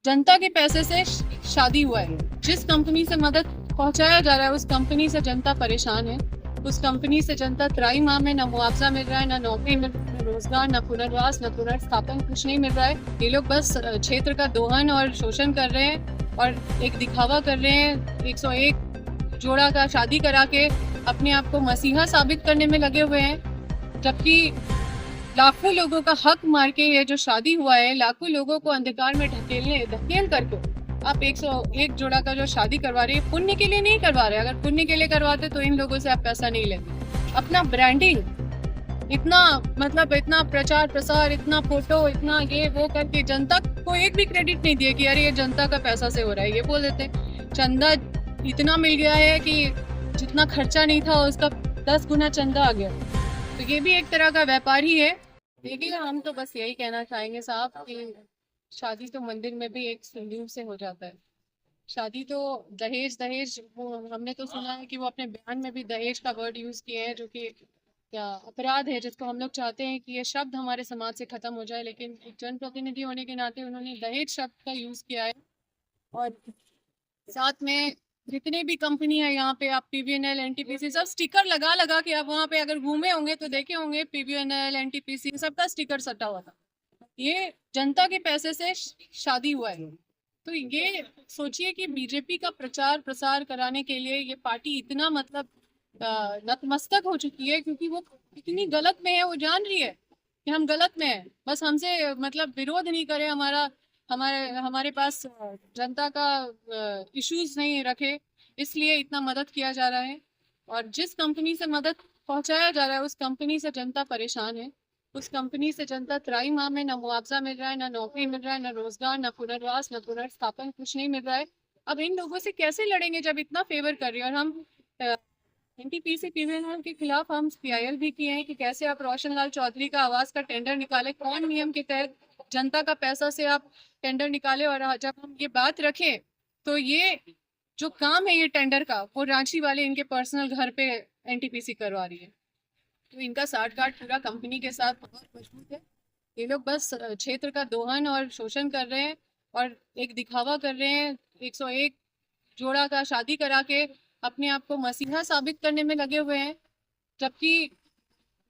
जनता के पैसे से शादी हुआ है। जिस कंपनी से मदद पहुंचाया जा रहा है उस कंपनी से जनता परेशान है। उस कंपनी से जनता त्राहिमाम है, ना मुआवजा मिल रहा है, ना नौकरी मिल रही है, ना रोजगार, ना पुनर्वास, ना पुनर्स्थापन, कुछ नहीं मिल रहा है। ये लोग बस क्षेत्र का दोहन और शोषण कर रहे हैं और एक दिखावा कर रहे हैं। 101 जोड़ा का शादी करा के अपने आप को मसीहा साबित करने में लगे हुए हैं, जबकि लाखों लोगों का हक मार के ये जो शादी हुआ है, लाखों लोगों को अंधकार में धकेल करके आप 101 जोड़ा का जो शादी करवा रहे हैं, पुण्य के लिए नहीं करवा रहे। अगर पुण्य के लिए करवाते तो इन लोगों से आप पैसा नहीं लेते। अपना ब्रांडिंग इतना इतना प्रचार प्रसार, इतना फोटो, इतना ये वो करके जनता को एक भी क्रेडिट नहीं दिया कि अरे ये जनता का पैसा से हो रहा है। ये बोल देते चंदा इतना मिल गया है कि जितना खर्चा नहीं था उसका 10 गुना चंदा आ गया। तो ये भी एक तरह का व्यापार ही है। देखिए, हम तो बस यही कहना चाहेंगे साहब कि शादी तो मंदिर में भी एक सिंदूर से हो जाता है। शादी तो दहेज दहेज वो हमने तो सुना है कि वो अपने बयान में भी दहेज का वर्ड यूज किए हैं, जो कि क्या अपराध है, जिसको हम लोग चाहते हैं कि ये शब्द हमारे समाज से खत्म हो जाए। लेकिन एक जनप्रतिनिधि होने के नाते उन्होंने दहेज शब्द का यूज किया है। और साथ में जितने भी कंपनी है यहाँ पे, आप पीवीएनएल, एनटीपीसी, सब स्टिकर लगा लगा के, आप वहाँ पे अगर घूमे होंगे तो देखे होंगे पीवीएनएल, एनटीपीसी सबका स्टिकर सटा हुआ था। ये जनता के पैसे से शादी हुआ है। तो ये सोचिए कि बीजेपी का प्रचार प्रसार कराने के लिए ये पार्टी इतना नतमस्तक हो चुकी है, क्योंकि वो इतनी गलत में है। वो जान रही है कि हम गलत में है, बस हमसे विरोध नहीं करे, हमारे हमारे पास जनता का इश्यूज नहीं रखे, इसलिए इतना मदद किया जा रहा है। और जिस कंपनी से मदद पहुंचाया जा रहा है उस कंपनी से जनता परेशान है। उस कंपनी से जनता त्राहिमाम है, ना मुआवजा मिल रहा है, ना नौकरी मिल रहा है, ना रोजगार, ना पुनर्वास, ना पुनर्स्थापन, कुछ नहीं मिल रहा है। अब इन लोगों से कैसे लड़ेंगे जब इतना फेवर कर रही है। और हम एनटीपीसी पीवीएनएल के खिलाफ हम पीआईएल भी किए हैं कि कैसे आप रोशन लाल चौधरी का आवास का टेंडर निकाले, कौन नियम के तहत जनता का पैसा से आप टेंडर निकाले। और जब हम ये बात रखें तो ये जो काम है ये टेंडर का, वो रांची वाले इनके पर्सनल घर पे एनटीपीसी करवा रही है। तो इनका साठगांठ पूरा कंपनी के साथ बहुत मजबूत है। ये लोग बस क्षेत्र का दोहन और शोषण कर रहे हैं और एक दिखावा कर रहे हैं। 101 जोड़ा का शादी करा के अपने आप को मसीहा साबित करने में लगे हुए हैं, जबकि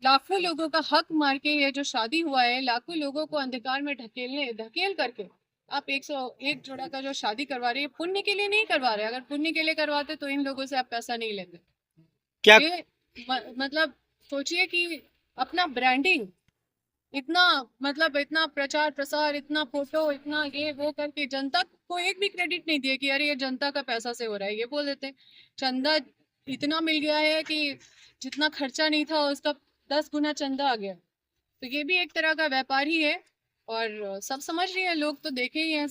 लाखों लोगों का हक मार के ये जो शादी हुआ है, लाखों लोगों को अंधकार में धकेल करके आप 101 जोड़ा का जो शादी करवा रहे हैं, पुण्य के लिए नहीं करवा रहे। अगर पुण्य के लिए करवाते तो इन लोगों से आप पैसा नहीं लेते। क्या ये सोचिए कि अपना ब्रांडिंग इतना इतना प्रचार प्रसार, इतना फोटो, इतना ये वो करके जनता को एक भी क्रेडिट नहीं दिया कि अरे ये जनता का पैसा से हो रहा है। ये बोल देते चंदा इतना मिल गया है कि जितना खर्चा नहीं था उसका 10 गुना चंदा आ गया। तो ये भी एक तरह का व्यापार ही है। और सब समझ रही है, लोग तो देखे ही हैं।